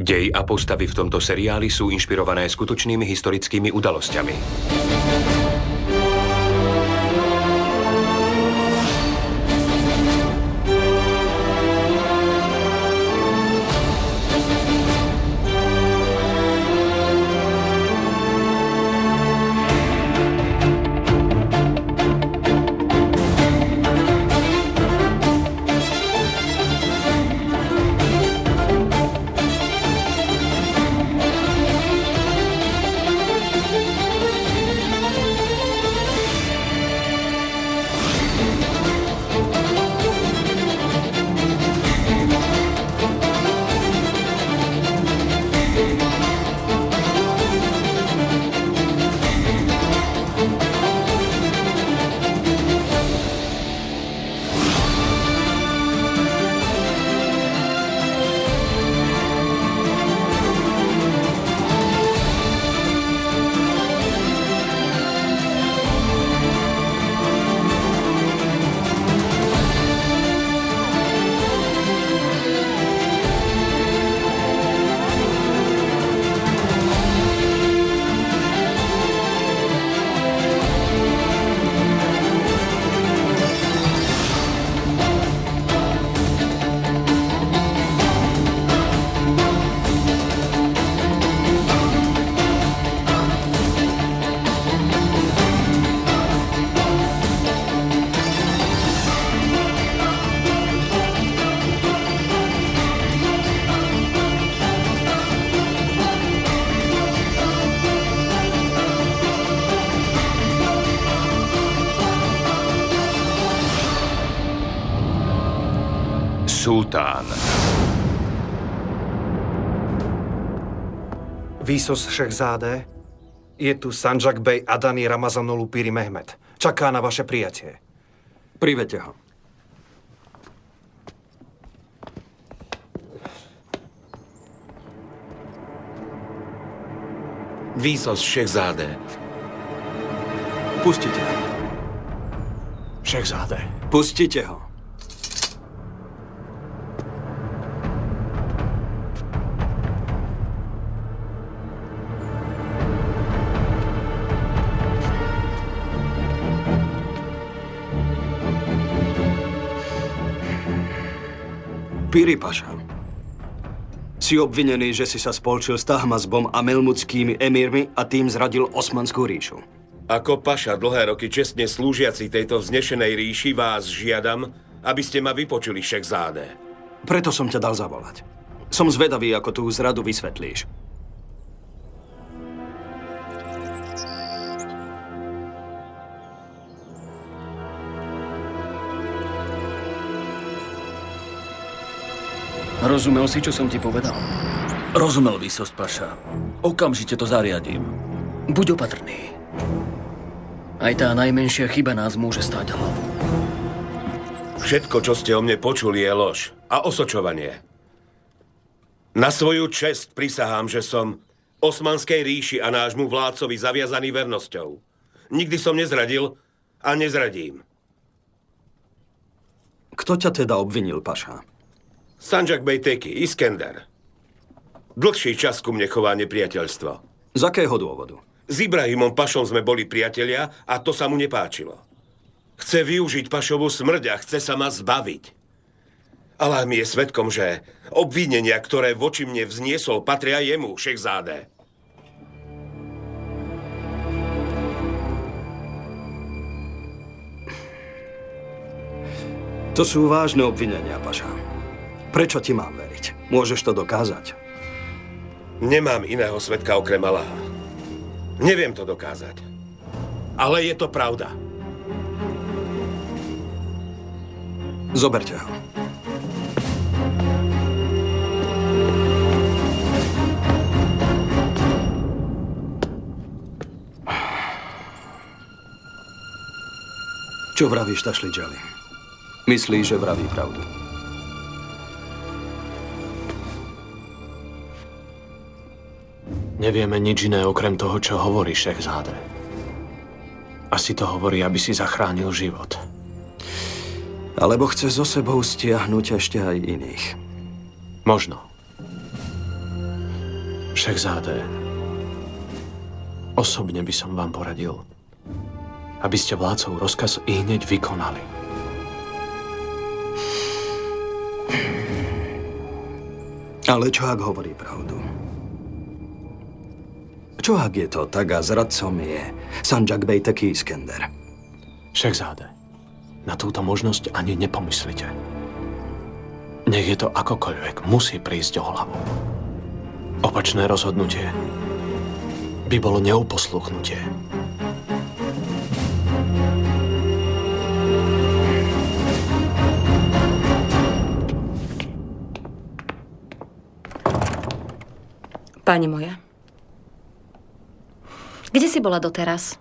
Dej a postavy v tomto seriáli sú inšpirované skutočnými historickými udalosťami. Sultán. Výsos Šehzádé, je tu Sanjak Bey Adani Ramazanulu Piri Mehmed. Čaká na vaše prijatie. Priveďte ho. Výsos Šehzádé. Pustite ho. Šehzádé. Pustite ho. Piri Paša, si obvinený, že si sa spolčil s Tahmasbom a melmudskými emírmi a tým zradil Osmanskú ríšu. Ako paša dlhé roky čestne slúžiaci tejto vznešenej ríši vás žiadam, aby ste ma vypočuli, Šehzádé. Preto som ťa dal zavolať. Som zvedavý, ako tú zradu vysvetlíš. Rozumel si, čo som ti povedal? Rozumel, výsost paša. Okamžite to zariadím. Buď opatrný. Aj tá najmenšia chyba nás môže stáť hlavu. Všetko, čo ste o mne počuli, je lož a osočovanie. Na svoju česť prisahám, že som Osmanskej ríši a nášmu vládcovi zaviazaný vernosťou. Nikdy som nezradil a nezradím. Kto ťa teda obvinil, paša? Sanjak Bey Teki, Iskender. Dlhší čas ku mne chová nepriateľstvo. Z akého dôvodu? S Ibrahimom Pašom sme boli priatelia a to sa mu nepáčilo. Chce využiť Pašovu smrť a chce sa ma zbaviť. Allah mi je svedkom, že obvinenia, ktoré voči mne vzniesol, patria jemu, Šehzádé. To sú vážne obvinenia, paša. Prečo ti mám veriť? Môžeš to dokázať? Nemám iného svedka okrem Allaha. Neviem to dokázať. Ale je to pravda. Zoberte ho. Čo vravíš, Tašlidžali? Myslíš, že vraví pravdu? Nevieme nič iné okrem toho, čo hovorí Šehzádé. Asi to hovorí, aby si zachránil život. Alebo chce so sebou stiahnuť ešte aj iných. Možno. Šehzádé, osobne by som vám poradil, aby ste vládcov rozkaz i hneď vykonali. Ale čo ak hovorí pravdu? Čo ak je to tak a zradcom je Sanjak Bey taký Iskender? Šehzádé, na túto možnosť ani nepomyslite. Nech je to akokoľvek, musí prísť o hlavu. Opačné rozhodnutie by bolo neuposluchnutie. Pani moja, kde si bola doteraz?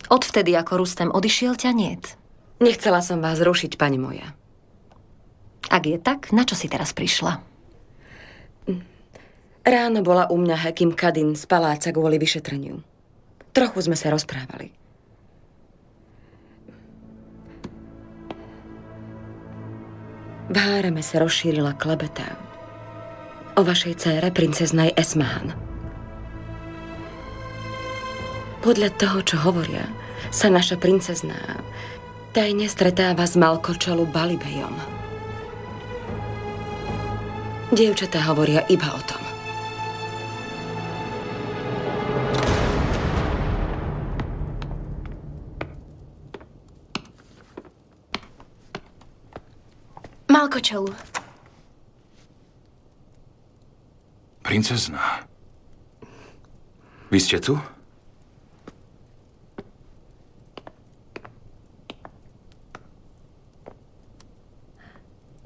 Odvtedy, ako Rustem odišiel, ťa niet. Nechcela som vás rušiť, pani moja. Ak je tak, na čo si teraz prišla? Ráno bola u mňa Hakim Kadin z paláca kvôli vyšetreniu. Trochu sme sa rozprávali. V háreme sa rozšírila klebeta o vašej dcére, princeznej Esmahan. Podľa toho, čo hovoria, sa naša princezná tajne stretáva s Malkočolu Balibejom. Dievčatá hovoria iba o tom. Malkočolu. Princezná. Vy ste tu?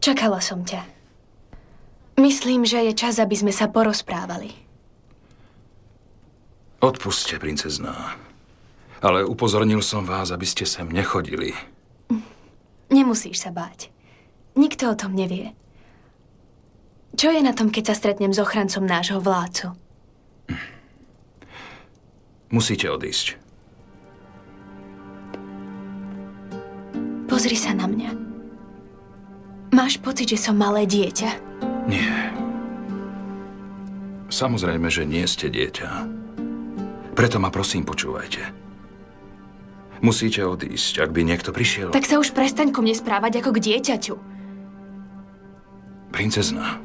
Čakala som ťa. Myslím, že je čas, aby sme sa porozprávali. Odpusťte, princezná. Ale upozornil som vás, aby ste sem nechodili. Nemusíš sa báť. Nikto o tom nevie. Čo je na tom, keď sa stretnem s ochrancom nášho vládcu? Musíte odísť. Pozri sa na mňa. Máš pocit, že som malé dieťa? Nie. Samozrejme, že nie ste dieťa. Preto ma prosím počúvajte. Musíte odísť, ak by niekto prišiel. Tak sa už prestaň ku mne správať ako k dieťaťu. Princezná.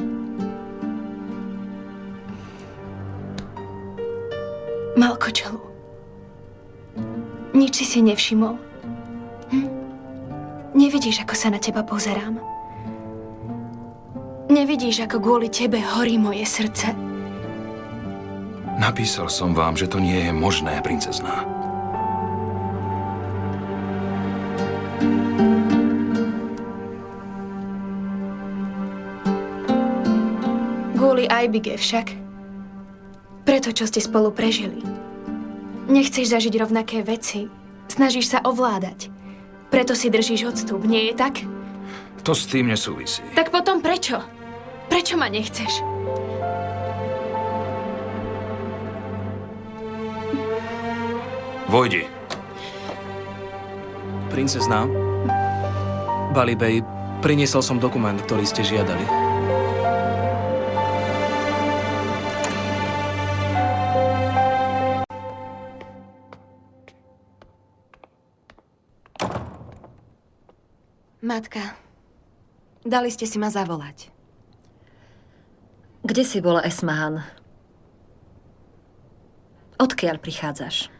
Malkočolu. Nič si nevšimol? Nevidíš, ako sa na teba pozerám? Nevidíš, ako kvôli tebe horí moje srdce? Napísal som vám, že to nie je možné, princezná. Kvôli Aibige však. Preto, čo ste spolu prežili. Nechceš zažiť rovnaké veci. Snažíš sa ovládať. Preto si držíš odstup, nie je tak? To s tým nesúvisí. Tak potom prečo? Prečo ma nechceš? Vojdi. Princezná, Balibej, priniesol som dokument, ktorý ste žiadali. Matka, dali ste si ma zavolať. Kde si bola, Esmahan? Odkiaľ prichádzaš?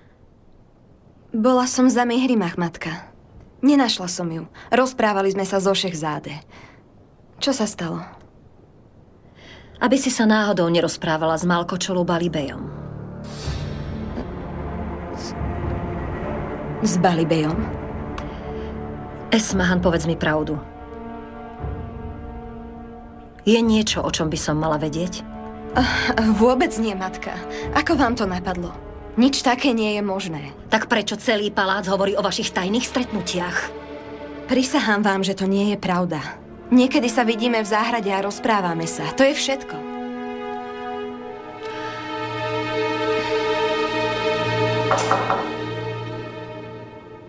Bola som za Mihrimach, matka. Nenašla som ju. Rozprávali sme sa zo Šehzáde. Čo sa stalo? Aby si sa náhodou nerozprávala s Malkočolu Balibejom. S Balibejom? Esmahan, povedz mi pravdu. Je niečo, o čom by som mala vedieť? Vôbec nie, matka. Ako vám to napadlo? Nič také nie je možné. Tak prečo celý palác hovorí o vašich tajných stretnutiach? Prisahám vám, že to nie je pravda. Niekedy sa vidíme v záhrade a rozprávame sa. To je všetko.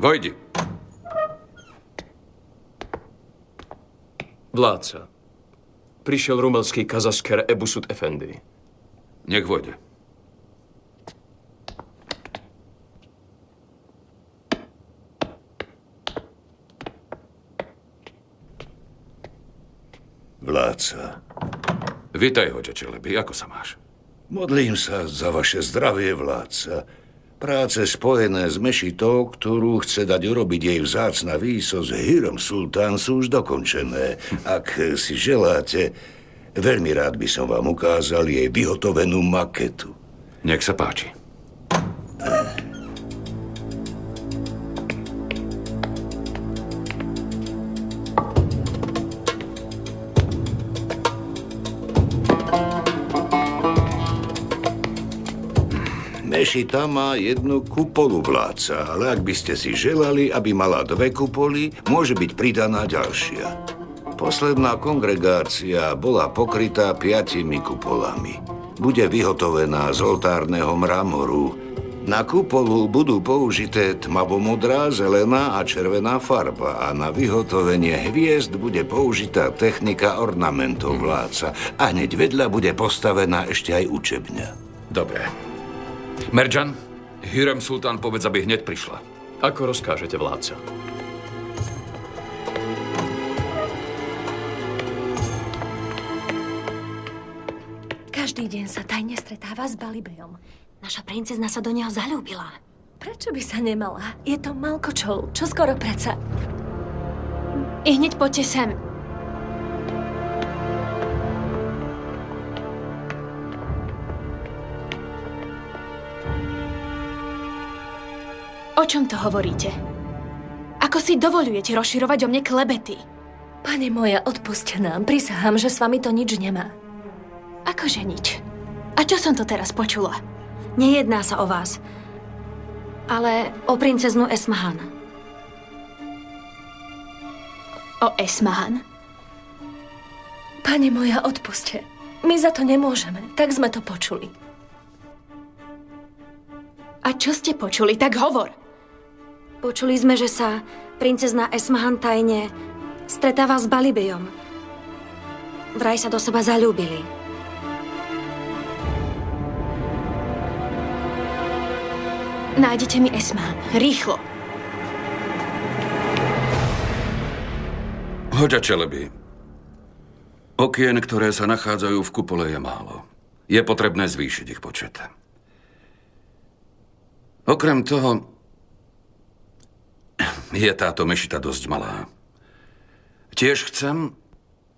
Vojdi. Vládca. Prišiel rumelský kazasker Ebusud Efendi. Nech vojde. Vládca. Vítaj, hoďa Čelebi. Ako sa máš? Modlím sa za vaše zdravie, vládca. Práce spojené s mešitou, ktorú chce dať urobiť jej vzácna výsosť Hürrem Sultán, sú už dokončené. Ak si želáte, veľmi rád by som vám ukázal jej vyhotovenú maketu. Nech sa páči. Mešita má jednu kupolu, vládca, ale ak by ste si želali, aby mala 2 kupoly, môže byť pridaná ďalšia. Posledná kongregácia bola pokrytá 5 kupolami. Bude vyhotovená z oltárneho mramoru. Na kupolu budú použité tmavomodrá, zelená a červená farba a na vyhotovenie hviezd bude použitá technika ornamentov, vládca. A hneď vedľa bude postavená ešte aj učebňa. Dobre. Merjan, Hürrem Sultán povedz, aby hneď prišla. Ako rozkážete, vládca. Každý deň sa tajne stretáva s Balibejom. Naša princezna sa do neho zaľúbila. Prečo by sa nemala? Je to malkočol. Čo skoro preca? I hneď poďte sem. O čom to hovoríte? Ako si dovoľujete rozširovať o mne klebety? Pane moja, odpuste nám. Prisahám, že s vami to nič nemá. Akože nič? A čo som to teraz počula? Nejedná sa o vás, ale o princeznu Esmahan. O Esmahan? Pane moja, odpuste. My za to nemôžeme. Tak sme to počuli. A čo ste počuli? Tak hovor. Počuli sme, že sa princezna Esmahan tajne stretáva s Balibejom. Vraj sa do seba zaľúbili. Nájdete mi Esmahan. Rýchlo. Hoďa Čelebi. Okien, ktoré sa nachádzajú v kupole, je málo. Je potrebné zvýšiť ich počet. Okrem toho, je táto mešita dosť malá. Tiež chcem,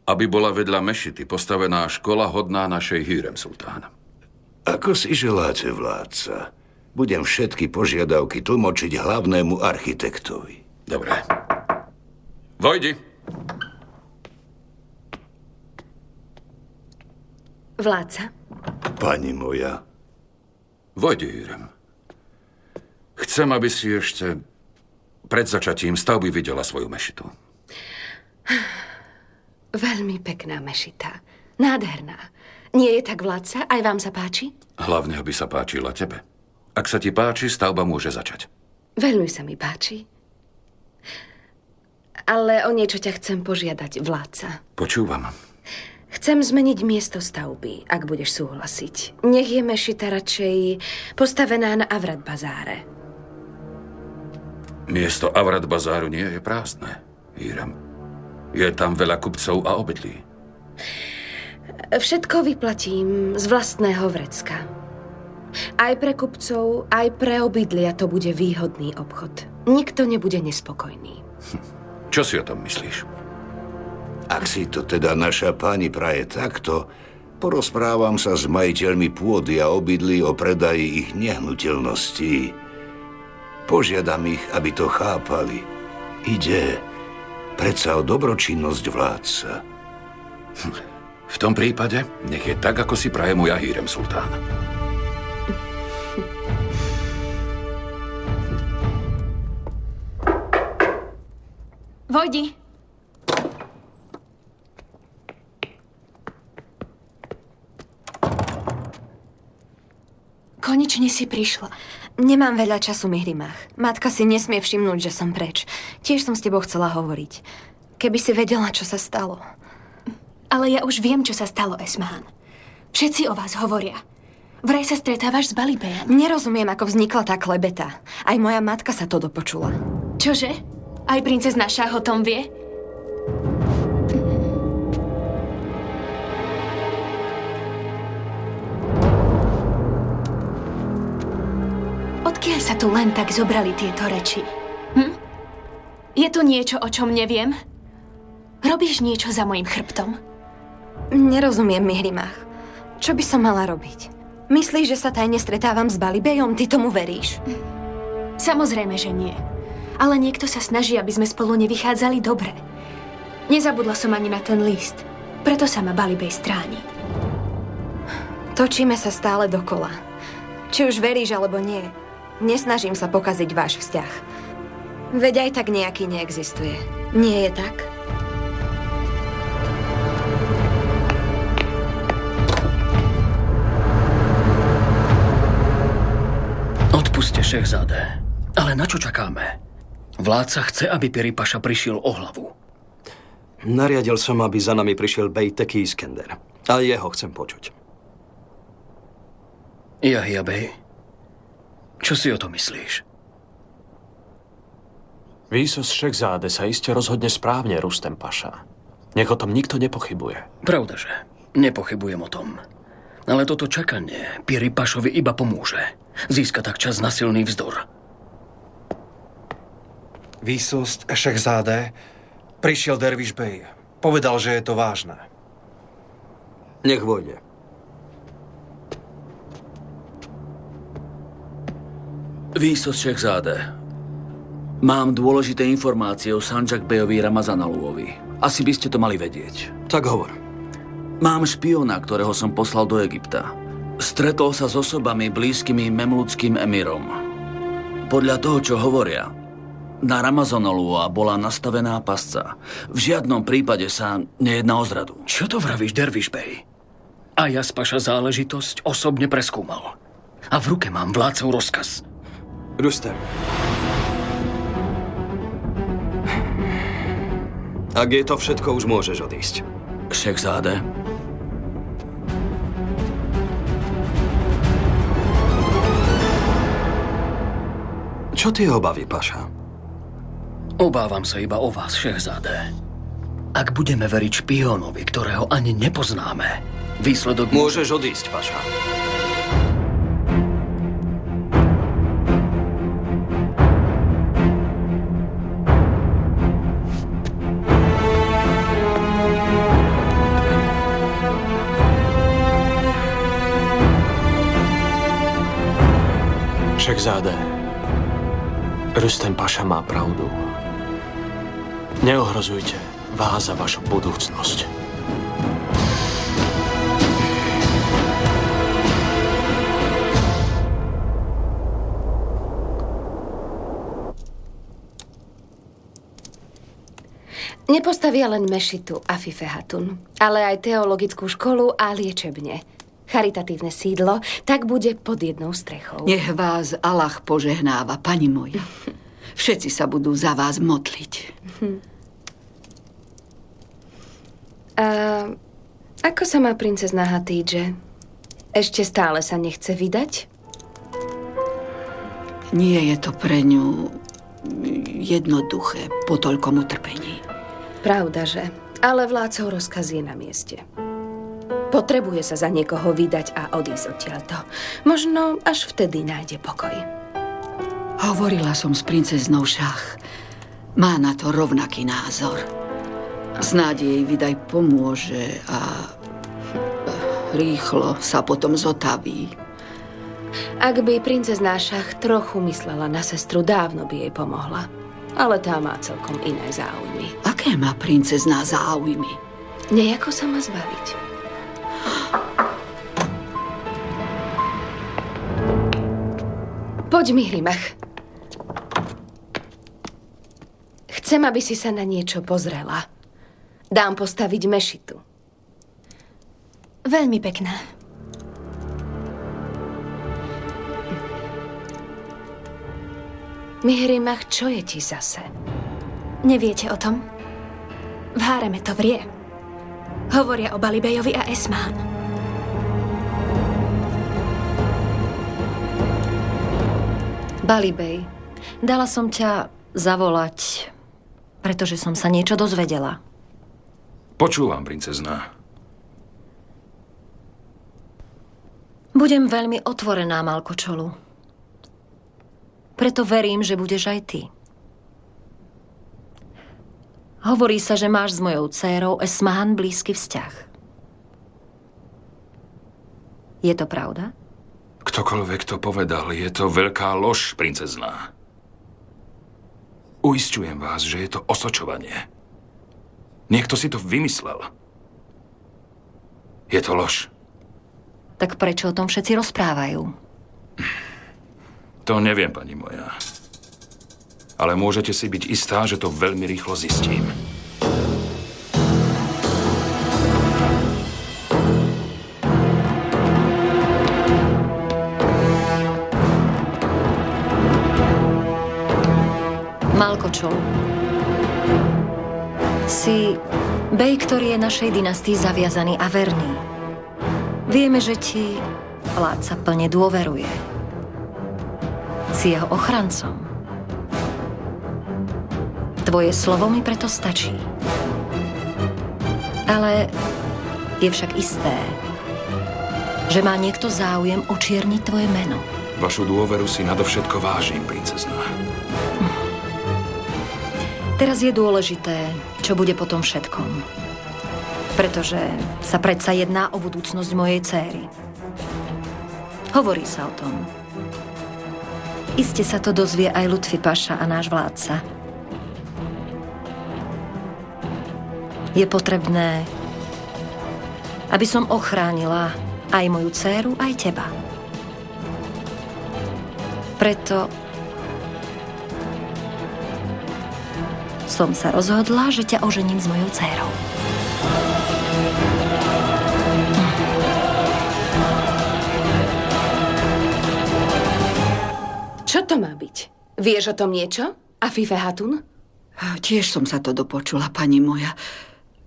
aby bola vedľa mešity postavená škola hodná našej Hürrem Sultán. Ako si želáte, vládca? Budem všetky požiadavky tlmočiť hlavnému architektovi. Dobre. Vojdi. Vládca? Pani moja. Vojdi, Hürrem. Chcem, aby si ešte pred začatím stavby videla svoju mešitu. Veľmi pekná mešita. Nádherná. Nie je tak, vládca? Aj vám sa páči? Hlavne, aby sa páčila tebe. Ak sa ti páči, stavba môže začať. Veľmi sa mi páči. Ale o niečo ťa chcem požiadať, vládca. Počúvam. Chcem zmeniť miesto stavby, ak budeš súhlasiť. Nech je mešita radšej postavená na Avrat bazáre. Miesto Avrat bazáru nie je prázdne, Hürrem. Je tam veľa kupcov a obydlí. Všetko vyplatím z vlastného vrecka. Aj pre kupcov, aj pre obydlia to bude výhodný obchod. Nikto nebude nespokojný. Čo si o tom myslíš? Ak si to teda naša pani praje takto, porozprávam sa s majiteľmi pôdy a obydlí o predaji ich nehnuteľností. Požiadam ich, aby to chápali. Ide predsa o dobročinnosť, vládca. V tom prípade nech je tak, ako si praje moja Hürrem Sultán. Vojdi. Konečne si prišla. Nemám veľa času, Mihrimach. Matka si nesmie všimnúť, že som preč. Tiež som s tebou chcela hovoriť. Keby si vedela, čo sa stalo. Ale ja už viem, čo sa stalo, Esmahan. Všetci o vás hovoria. Vraj sa stretávaš s Balibejom. Nerozumiem, ako vznikla tá klebeta. Aj moja matka sa to dopočula. Čože? Aj princezna Šáh o tom vie? Odkiaľ sa tu len tak zobrali tieto reči? Je tu niečo, o čom neviem? Robíš niečo za mojim chrbtom? Nerozumiem, Mihrimach. Čo by som mala robiť? Myslíš, že sa tajne stretávam s Balibejom? Ty tomu veríš? Samozrejme, že nie. Ale niekto sa snaží, aby sme spolu nevychádzali dobre. Nezabudla som ani na ten list. Preto sa ma Balibej stráni. Točíme sa stále dokola. Či už veríš, alebo nie, nesnažím sa pokaziť váš vzťah. Veď aj tak nejaký neexistuje. Nie je tak? Odpuste, Šehzádé. Ale na čo čakáme? Vládca chce, aby Piri Paša prišiel o hlavu. Nariadil som, aby za nami prišiel Bej Teki Iskender. A jeho chcem počuť. Jahia Bej, čo si o to myslíš? Výsos Šehzáde sa iste rozhodne správne, Rustem Paša. Nech o tom nikto nepochybuje. Pravdaže, nepochybujem o tom. Ale toto čakanie Piri Pašovi iba pomôže. Získa tak čas na silný vzdor. Výsosť Šehzáde, prišiel Derviš Bej. Povedal, že je to vážne. Nech vojde. Výsos Šehzáde, mám dôležité informácie o Sanjak Bejovi Ramazanaluovi. Asi by ste to mali vedieť. Tak hovor. Mám špiona, ktorého som poslal do Egypta. Stretol sa s osobami blízkymi memlúckým emírom. Podľa toho, čo hovoria, na Ramazanalua bola nastavená pasca. V žiadnom prípade sa nejedná o zradu. Čo to vravíš, Derviš Bej? A ja Paša záležitosť osobne preskúmal. A v ruke mám vládcov rozkaz. Rustem. Ak je to všetko, už môžeš odísť. Šehzáde. Čo tie obavy, Paša? Obávam sa iba o vás, Šehzáde. Ak budeme veriť špiónovi, ktorého ani nepoznáme, výsledok... Môžeš odísť, Paša. Šehzáde, Rustem Paša má pravdu. Neohrozujte vás a vašu budúcnosť. Nepostavia len mešitu Afife Hatun, ale aj teologickú školu a liečebne. Charitatívne sídlo, tak bude pod jednou strechou. Nech vás Allah požehnáva, pani moja. Všetci sa budú za vás modliť. A ako sa má princezná Hatidže? Ešte stále sa nechce vydať? Nie je to pre ňu jednoduché po toľkom utrpení. Pravdaže, ale vládcov rozkaz je na mieste. Potrebuje sa za niekoho vydať a odísť odtiaľto. Možno až vtedy nájde pokoj. Hovorila som s princeznou Šáh. Má na to rovnaký názor. Snáď jej vydaj pomôže a rýchlo sa potom zotaví. Ak by princezná Šáh trochu myslela na sestru, dávno by jej pomohla. Ale tá má celkom iné záujmy. Aké má princezná záujmy? Nejako sa má zbaviť. Poď, Mihrimach. Chcem, aby si sa na niečo pozrela. Dám postaviť mešitu. Veľmi pekná. Mihrimach, čo je ti zase? Neviete o tom? V háreme to vrie. Hovoria o Balibejovi a Esmán. Balibej, dala som ťa zavolať, pretože som sa niečo dozvedela. Počúvam, princezná. Budem veľmi otvorená, Malkočolu. Preto verím, že budeš aj ty. Hovorí sa, že máš s mojou dcérou Esmahan blízky vzťah. Je to pravda? Ktokoľvek to povedal, je to veľká lož, princezná. Uisťujem vás, že je to osočovanie. Niekto si to vymyslel. Je to lož. Tak prečo o tom všetci rozprávajú? To neviem, pani moja. Ale môžete si byť istá, že to veľmi rýchlo zistím. Malkočolu. Si bej, ktorý je našej dynastii zaviazaný a verný. Vieme, že ti vládca plne dôveruje. Si jeho ochrancom. Tvoje slovo mi preto stačí. Ale je však isté, že má niekto záujem očierniť tvoje meno. Vašu dôveru si nadovšetko vážim, princezná. Teraz je dôležité, čo bude po tom všetkom. Pretože sa predsa jedná o budúcnosť mojej céry. Hovorí sa o tom. Iste sa to dozvie aj Lutfi Paša a náš vládca. Je potrebné, aby som ochránila aj moju dcéru, aj teba. Preto som sa rozhodla, že ťa ožením s mojou dcérou. Čo to má byť? Vieš o tom niečo? Afife Hatun? Tiež som sa to dopočula, pani moja,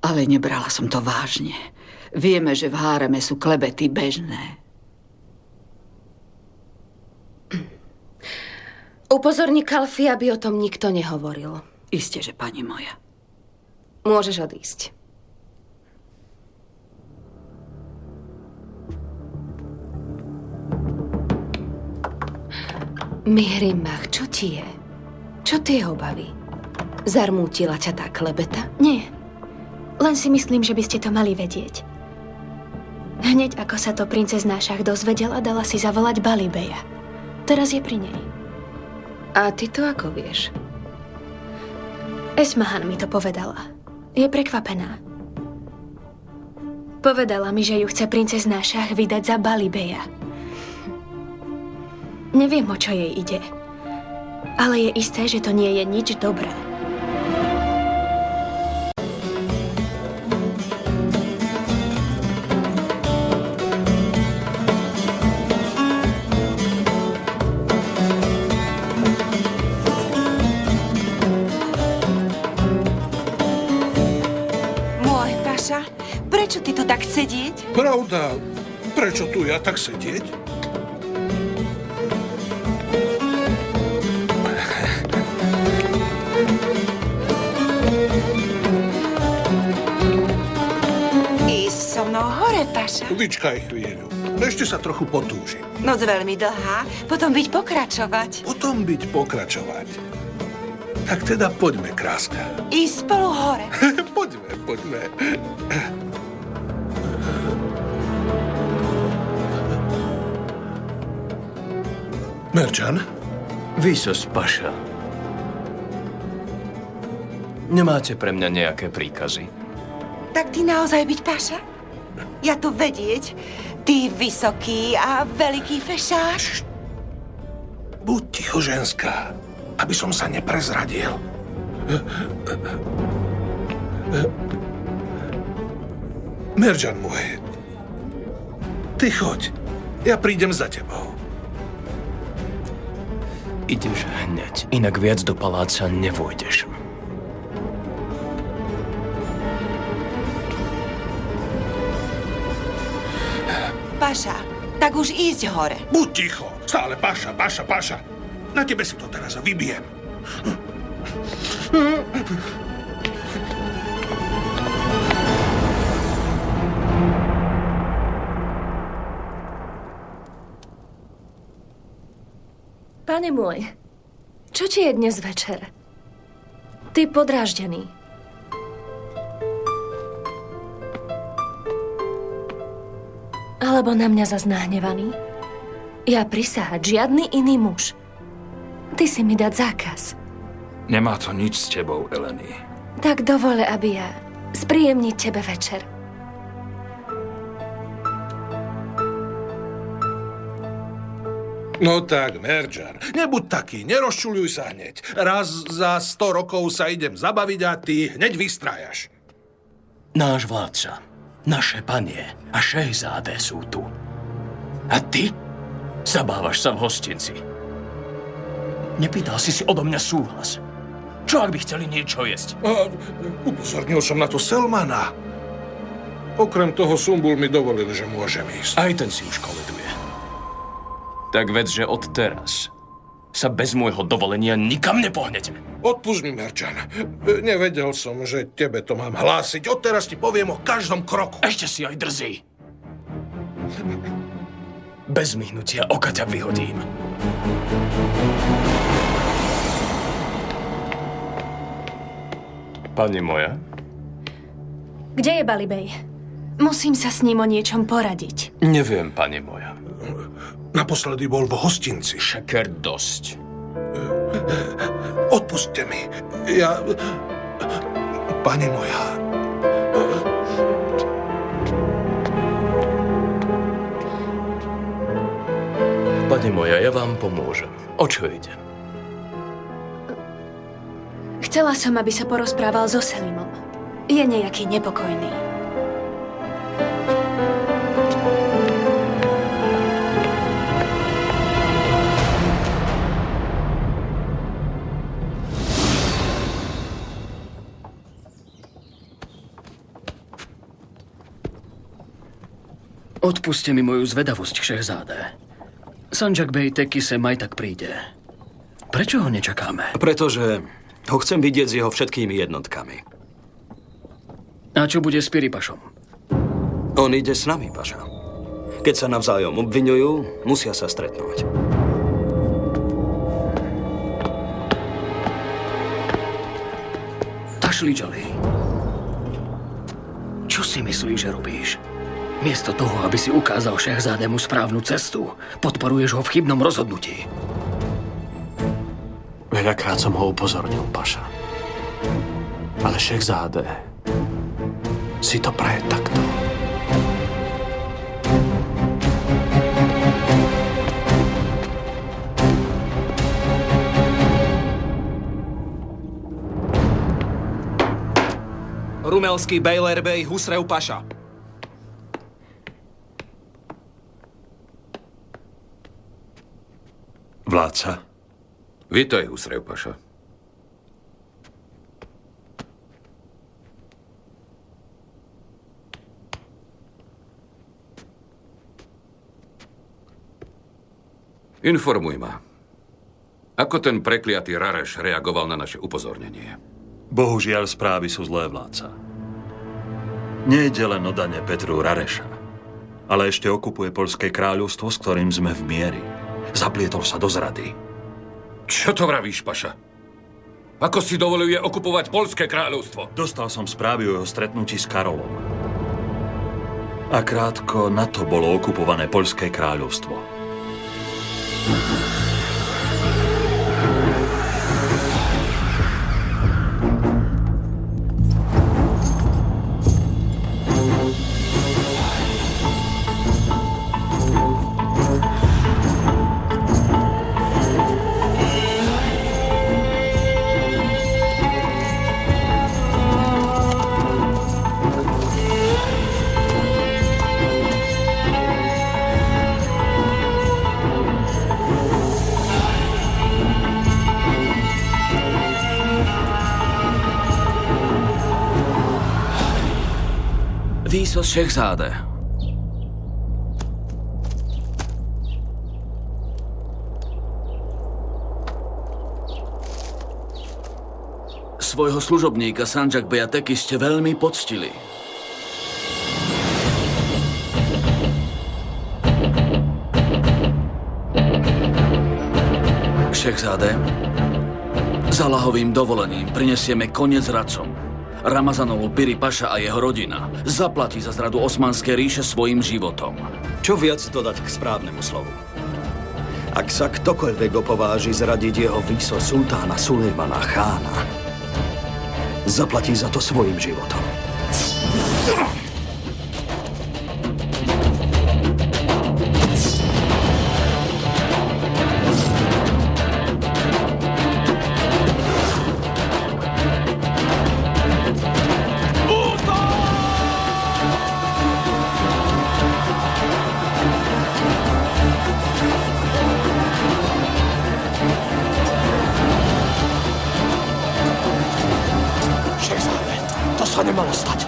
ale nebrala som to vážne. Vieme, že v háreme sú klebety bežné. Upozorni Kalfi, aby o tom nikto nehovoril. Isté, že pani moja. Môžeš odísť. Mihrimach, čo ti je? Čo tie obavy? Zarmútila ťa tá klebeta? Nie. Len si myslím, že by ste to mali vedieť. Hneď ako sa to princezná Šach dozvedela, dala si zavolať Balibeja. Teraz je pri nej. A ty to ako vieš? Esmahan mi to povedala. Je prekvapená. Povedala mi, že ju chce princezná Šach vydať za Balibeja. Neviem, o čo jej ide. Ale je isté, že to nie je nič dobré. Môj paša, prečo ty tu tak sedieť? Pravda, prečo tu ja tak sedieť? Vyčkaj chvíľu. Ešte sa trochu potúžim. Noc veľmi dlhá, potom byť pokračovať. Potom byť pokračovať. Tak teda poďme, kráska. Ísť spolu hore. Poďme. Merčan? Výsos, paša. Nemáte pre mňa nejaké príkazy? Tak ty naozaj byť paša? Ja tu vedieť, ty vysoký a veľký fešáš. Buď ticho, ženská, aby som sa neprezradil. Merčan môj, ty choď, ja prídem za tebou. Ideš hneď, inak viac do paláca nevôjdeš. Paša, tak už ísť hore. Buď ticho, stále paša. Na tebe si to teraz vybijem. Pane môj, čo ti je dnes večer? Ty podráždený. Alebo na mňa zas nahnevaný? Ja prisahať žiadny iný muž. Ty si mi dať zákaz. Nemá to nič s tebou, Eleni. Tak dovole, aby ja spríjemniť tebe večer. No tak, Merjan, nebuď taký, nerozčuľuj sa hneď. Raz za 100 rokov sa idem zabaviť a ty hneď vystrájaš. Náš vládca, naše panie a šejzáde sú tu. A ty? Zabávaš sa v hostinci. Nepýtal si odo mňa súhlas. Čo ak by chceli niečo jesť? Upozornil som na to Selmana. Okrem toho Sumbul mi dovolil, že môžem ísť. Aj ten si už koleduje. Tak vedz, že od teraz sa bez môjho dovolenia nikam nepohnete. Odpusť mi, Merjan. Nevedel som, že tebe to mám hlásiť. Odteraz ti poviem o každom kroku. Ešte si aj drzý. Bez myhnutia oka ťa vyhodím. Pani moja? Kde je Balibej? Musím sa s ním o niečom poradiť. Neviem, pani moja. Naposledy bol v hostinci. Šeker dosť. Odpusťte mi. Pani moja... Pani moja, ja vám pomôžem. O čo ide? Chcela som, aby sa porozprával so Selimom. Je nejaký nepokojný. Odpuste mi moju zvedavosť, šehzáde. Sanjak Bey Teki sem aj tak príde. Prečo ho nečakáme? Pretože ho chcem vidieť s jeho všetkými jednotkami. A čo bude s Piripašom? On ide s nami, paša. Keď sa navzájom obviňujú, musia sa stretnúť. Tašlidžali. Čo si myslíš, že robíš? Miesto toho, aby si ukázal šehzádemu správnu cestu, podporuješ ho v chybnom rozhodnutí. Veľakrát som ho upozornil, paša. Ale šehzáde si to praje takto. Rumelský Beylerbey Husrev paša. Vládca. Vítaj, Husrev paša. Informuj ma. Ako ten prekliatý Rareš reagoval na naše upozornenie? Bohužiaľ, správy sú zlé, vládca. Nejde len o dane Petru Rareša, ale ešte okupuje poľské kráľovstvo, s ktorým sme v mieri. Zaplietol sa do zrady. Čo to vravíš, paša? Ako si dovoluje okupovať poľské kráľovstvo? Dostal som správy o jeho stretnutí s Karolom. A krátko na to bolo okupované poľské kráľovstvo. Výsos šehzáde. Svojho služobníka Sanjak Beja Teki ste veľmi poctili. Šechzáde, za Allahovým dovolením prinesieme koniec radcom. Ramazanolu Piri Paša a jeho rodina zaplatí za zradu Osmanskej ríše svojim životom. Čo viac dodať k správnemu slovu? Ak sa ktokoľvek opováži zradiť jeho výso sultána Sulejmana Chána, zaplatí za to svojim životom. Nemalo stať.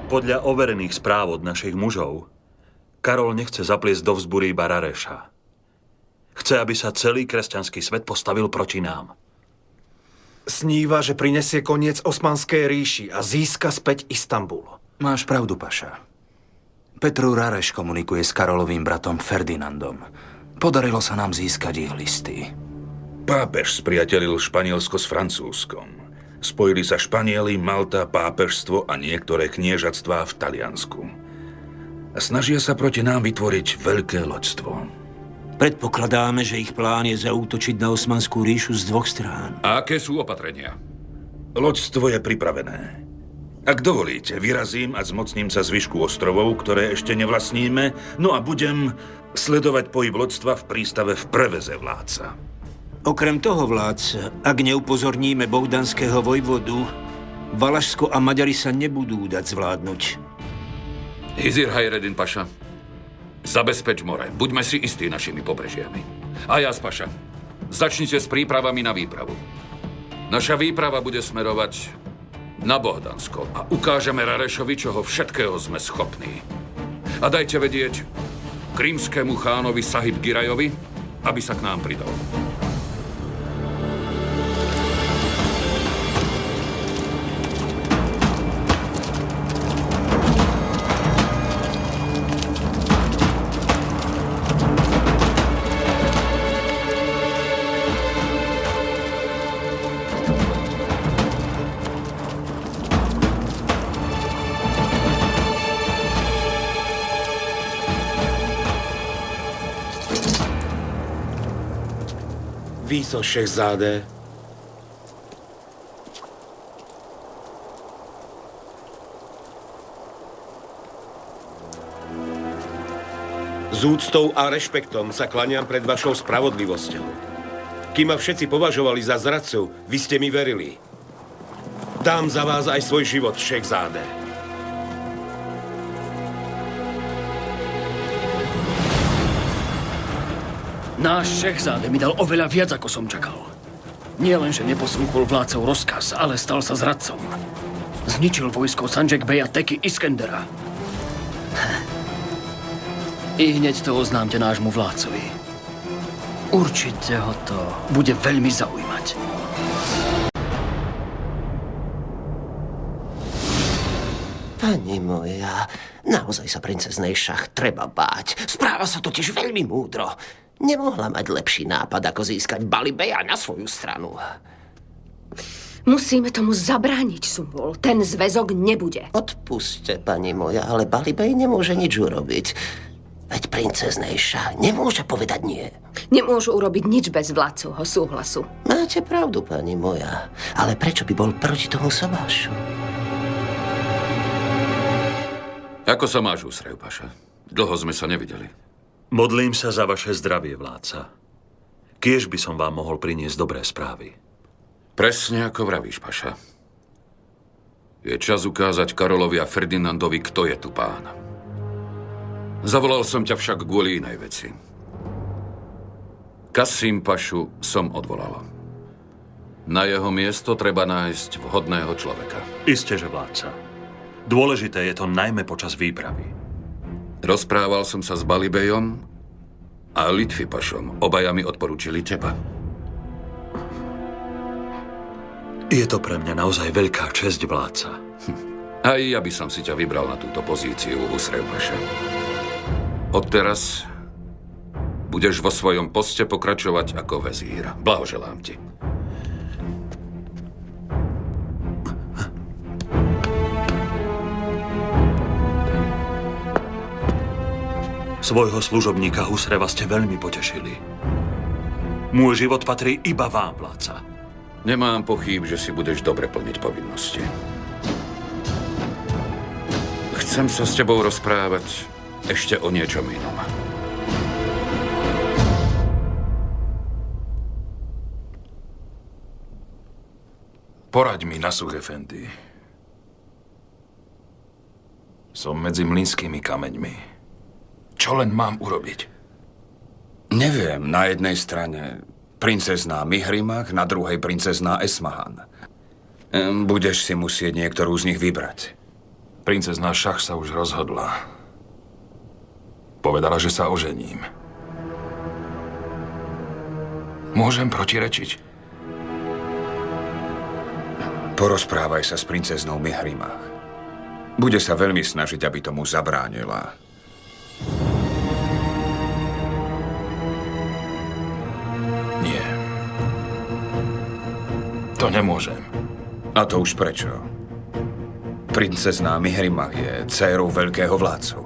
Podľa overených správ od našich mužov, Karol nechce zapliesť do vzbury iba Rareša. Chce, aby sa celý kresťanský svet postavil proti nám. Sníva, že prinesie koniec Osmanskej ríši a získa späť Istanbul. Máš pravdu, Paša. Petru Rareš komunikuje s Karolovým bratom Ferdinandom. Podarilo sa nám získať ich listy. Pápež spriatelil Španielsko s Francúzskom. Spojili sa Španieli, Malta, pápežstvo a niektoré kniežatstvá v Taliansku. A snažia sa proti nám vytvoriť veľké loďstvo. Predpokladáme, že ich plán je zaútočiť na Osmanskú ríšu z dvoch strán. A aké sú opatrenia? Loďstvo je pripravené. Ak dovolíte, vyrazím a zmocním sa zvyšku ostrovov, ktoré ešte nevlastníme, no a budem sledovať pohyb loďstva v prístave v preveze vládca. Okrem toho, vládca, ak neupozorníme bohdanského vojvodu, Valašsko a Maďari sa nebudú dať zvládnuť. Hizir Hayreddin Paša, zabezpeč more. Buďme si istí našimi pobrežiami. A Jas Paša, začnite s prípravami na výpravu. Naša výprava bude smerovať na Bohdansko a ukážeme Rarešovi, čoho všetkého sme schopní. A dajte vedieť krímskému chánovi Sahib Girajovi, aby sa k nám pridal. Výso Šechzáde. S úctou a rešpektom sa klaniam pred vašou spravodlivosťou. Kým ma všetci považovali za zradcu, vy ste mi verili. Dám za vás aj svoj život, Šechzáde. Náš Šechzáde mi dal oveľa viac, ako som čakal. Nie len, že neposlúchol vládcov rozkaz, ale stal sa zradcom. Zničil vojsko Sanjak Beja Teki Iskendera. I hneď to oznámte nášmu vládcovi. Určite ho to bude veľmi zaujímať. Pani moja, naozaj sa princeznej Šach treba báť. Správa sa totiž veľmi múdro. Nemohla mať lepší nápad, ako získať Balibeja na svoju stranu. Musíme tomu zabrániť, Sumbul. Ten zväzok nebude. Odpuste, pani moja, ale Balibej nemôže nič urobiť. Veď princeznej Šach nemôže povedať nie. Nemôžu urobiť nič bez vládcovho súhlasu. Máte pravdu, pani moja. Ale prečo by bol proti tomu Sabášu? Ako sa máš, Úsrev, Paša? Dlho sme sa nevideli. Modlím sa za vaše zdravie, vládca. Kiež by som vám mohol priniesť dobré správy. Presne ako vravíš, Paša. Je čas ukázať Karolovi a Ferdinandovi, kto je tu pán. Zavolal som ťa však kvôli inej veci. Kasim Pašu som odvolal. Na jeho miesto treba nájsť vhodného človeka. Isteže, vládca. Dôležité je to najmä počas výpravy. Rozprával som sa s Balibejom A Litvy, Pašom, obaja mi odporúčili teba. Je to pre mňa naozaj veľká česť, vládca. Aj ja by som si ťa vybral na túto pozíciu, Husrev Paša. Odteraz budeš vo svojom poste pokračovať ako vezír. Blahoželám ti. Svojho služobníka Husreva ste veľmi potešili. Môj život patrí iba vám, vládca. Nemám pochýb, že si budeš dobre plniť povinnosti. Chcem sa s tebou rozprávať ešte o niečom inom. Poraď mi, Nasuh Efendi. Som medzi mlynskými kameňmi. Čo len mám urobiť? Neviem, na jednej strane princezná Mihrimach, na druhej princezná Esmahan. Budeš si musieť niektorú z nich vybrať. Princezná Šach sa už rozhodla. Povedala, že sa ožením. Môžem protirečiť? Porozprávaj sa s princeznou Mihrimach. Bude sa veľmi snažiť, aby tomu zabránila. Nie. To nemôžem. A to už prečo? Princezná Mihrimach je dcérou veľkého vládcu.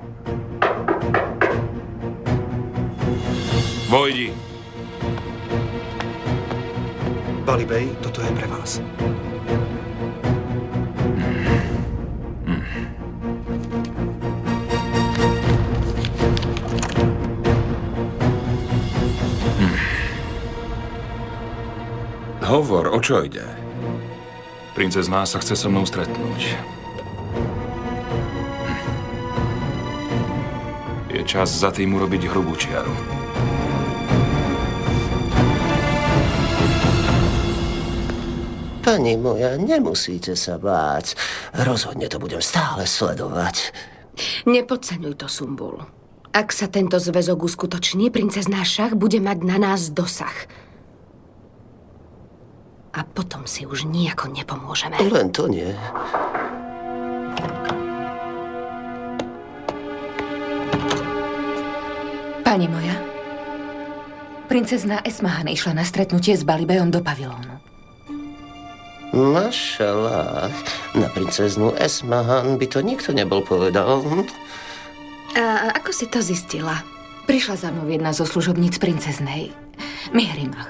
Vojdi. Balibej, toto je pre vás. Hovor, o čo ide? Princezná sa chce so mnou stretnúť. Je čas za tým urobiť hrubú čiaru. Pani moja, nemusíte sa báť. Rozhodne to budem stále sledovať. Nepodceňuj to, Sumbul. Ak sa tento zväzok uskutoční, princezná Šach bude mať na nás dosah. A potom si už nijako nepomôžeme. Len to nie. Pani moja, princezná Esmahan išla na stretnutie s Balibejom do pavilónu. Mašallah, na princeznú Esmahan by to nikto nebol povedal. A ako si to zistila? Prišla za mnou jedna zo služobníc princeznej, Mihrimach.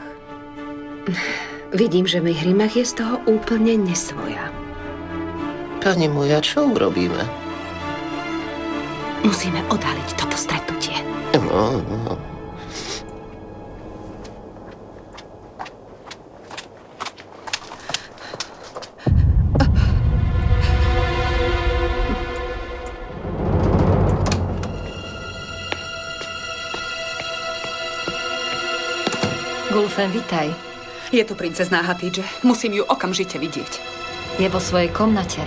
Vidím, že Mihrimach je z toho úplne nesvoja. Pani moja, čo urobíme? Musíme odhaliť toto stretnutie. No. Gulfen, vitaj. Je tu princezná Hatidže. Musím ju okamžite vidieť. Je vo svojej komnate.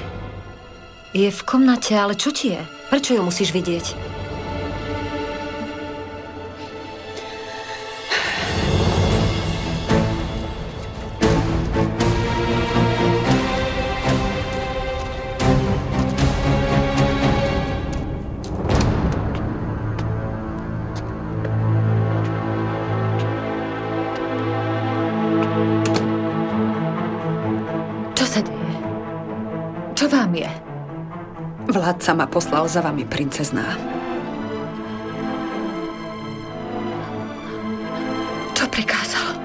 Je v komnate, ale čo ti je? Prečo ju musíš vidieť? Čo vám je? Vládca ma poslal za vami, princezná. Čo prikázal?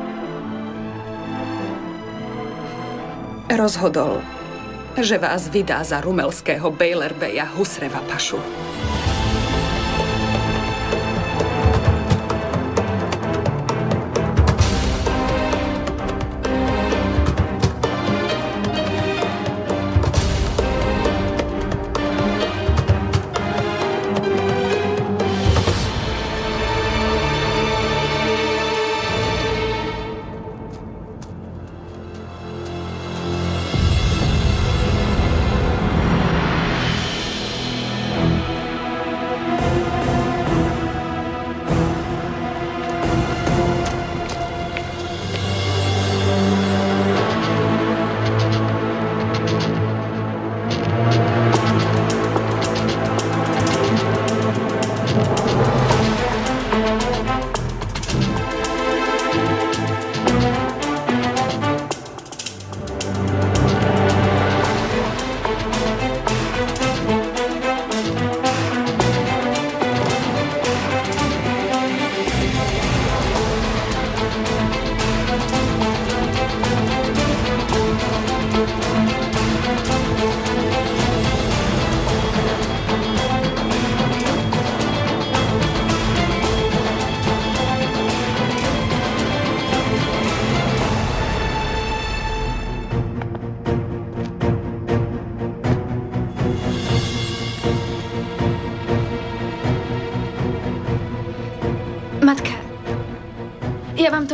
Rozhodol, že vás vydá za rumelského Bejlerbeja Husreva Pašu.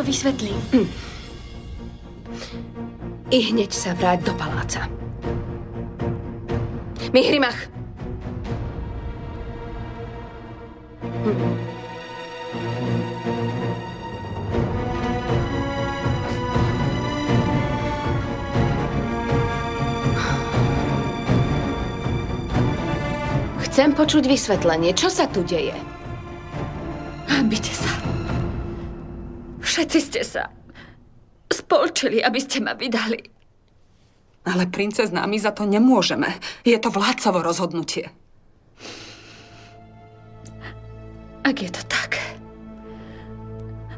vysvetlím. I hneď sa vráť do paláca. Mihrimach! Chcem počuť vysvetlenie. Čo sa tu deje? Hanbite sa. Všetci ste sa spolčili, aby ste ma vydali. Ale princezná, my za to nemôžeme. Je to vládcovo rozhodnutie. Ak je to tak,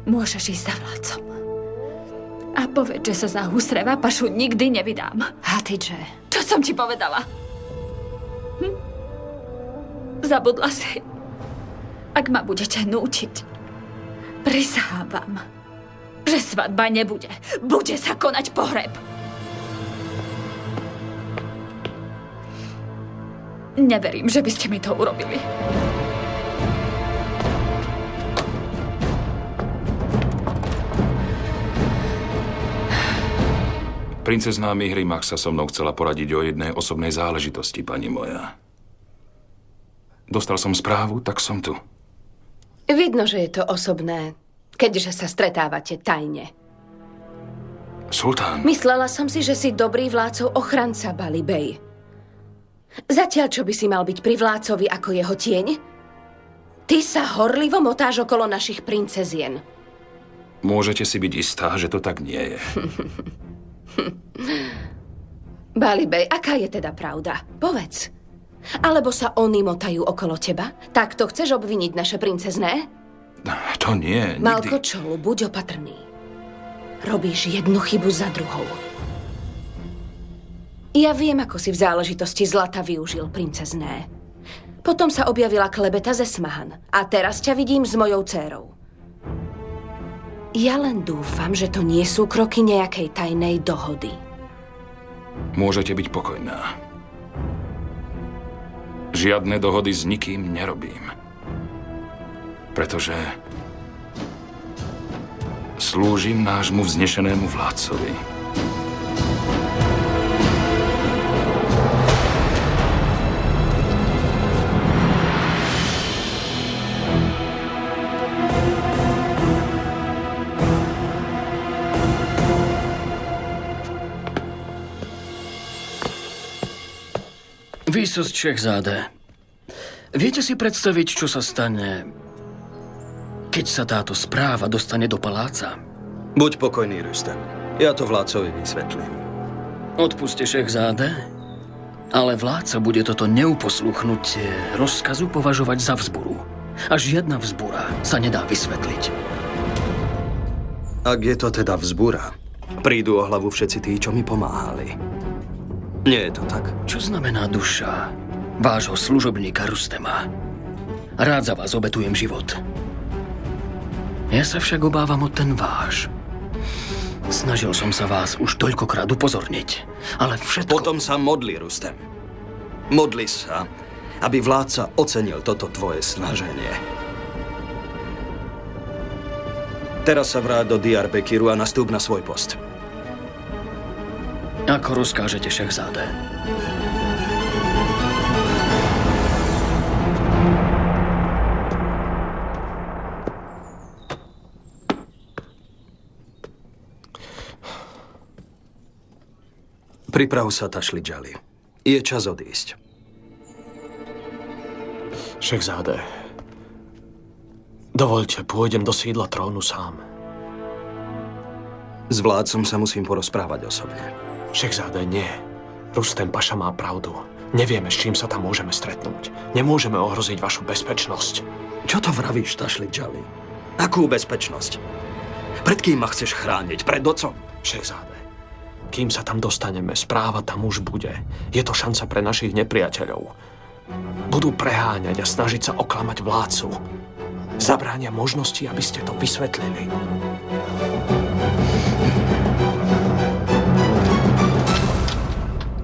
môžeš ísť za vládcom. A povedz, že sa za Husreva pašu nikdy nevydám. Hatidže. Čo som ti povedala? Zabudla si. Ak ma budete nútiť, prisahávam, že svadba nebude. Bude sa konať pohreb. Neverím, že by ste mi to urobili. Princezná Mihrimach sa so mnou chcela poradiť o jednej osobnej záležitosti, pani moja. Dostal som správu, tak som tu. Vidno, že je to osobné, keďže sa stretávate tajne. Sultán. Myslela som si, že si dobrý vládcov ochranca, Bali Bey. Zatiaľ, čo by si mal byť pri vládcovi ako jeho tieň? Ty sa horlivo motáš okolo našich princezien. Môžete si byť istá, že to tak nie je. Bali Bey, aká je teda pravda? Povedz. Alebo sa oni motajú okolo teba? Tak to chceš obviniť naše princezné? To nie, nikdy. Malkočolu, buď opatrný. Robíš jednu chybu za druhou. Ja viem, ako si v záležitosti zlata využil princezné. Potom sa objavila klebeta ze Esmahan. A teraz ťa vidím s mojou dcérou. Ja len dúfam, že to nie sú kroky nejakej tajnej dohody. Môžete byť pokojná. Žiadne dohody s nikým nerobím. Pretože slúžim nášmu vznešenému vládcovi. Výsosť Šehzáde, viete si predstaviť, čo sa stane, keď sa táto správa dostane do paláca? Buď pokojný, Rustem. Ja to vládcovi vysvetlím. Odpuste, Šehzáde, ale vládca bude toto neuposluchnutie rozkazu považovať za vzburu. A žiadna vzbura sa nedá vysvetliť. Ak je to teda vzbura, prídu o hlavu všetci tí, čo mi pomáhali. Nie je to tak. Čo znamená duša vášho služobníka Rustema? Rád za vás obetujem život. Ja sa však obávam o ten váš. Snažil som sa vás už toľkokrát upozorniť, ale všetko... Potom sa modli, Rustem. Modli sa, aby vládca ocenil toto tvoje snaženie. Teraz sa vráť do Diyarbekiru a nastúp na svoj post. Ako rozkážete, Šehzáde. Priprav sa, Tašlidžali. Je čas odísť. Šehzáde, dovoľte, pôjdem do sídla trónu sám. S vládcom sa musím porozprávať osobne. Šehzáde, nie. Rustem paša má pravdu. Nevieme, s čím sa tam môžeme stretnúť. Nemôžeme ohroziť vašu bezpečnosť. Čo to vravíš, Tašlidžali? Akú bezpečnosť? Pred kým ma chceš chrániť? Pred otcom? Šehzáde, kým sa tam dostaneme, správa tam už bude. Je to šanca pre našich nepriateľov. Budú preháňať a snažiť sa oklamať vládcu. Zabránia možnosti, aby ste to vysvetlili.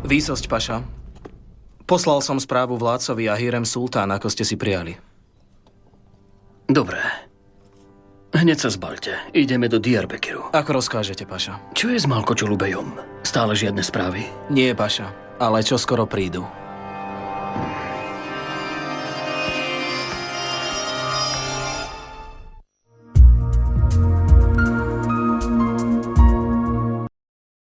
Výsosť, paša. Poslal som správu vládcovi a Hírem Sultán, ako ste si prijali. Dobre. Hneď sa zbalte. Ideme do Diyarbekiru. Ako rozkážete, paša. Čo je s Malkočulubejom? Stále žiadne správy? Nie, paša, ale čo skoro prídu.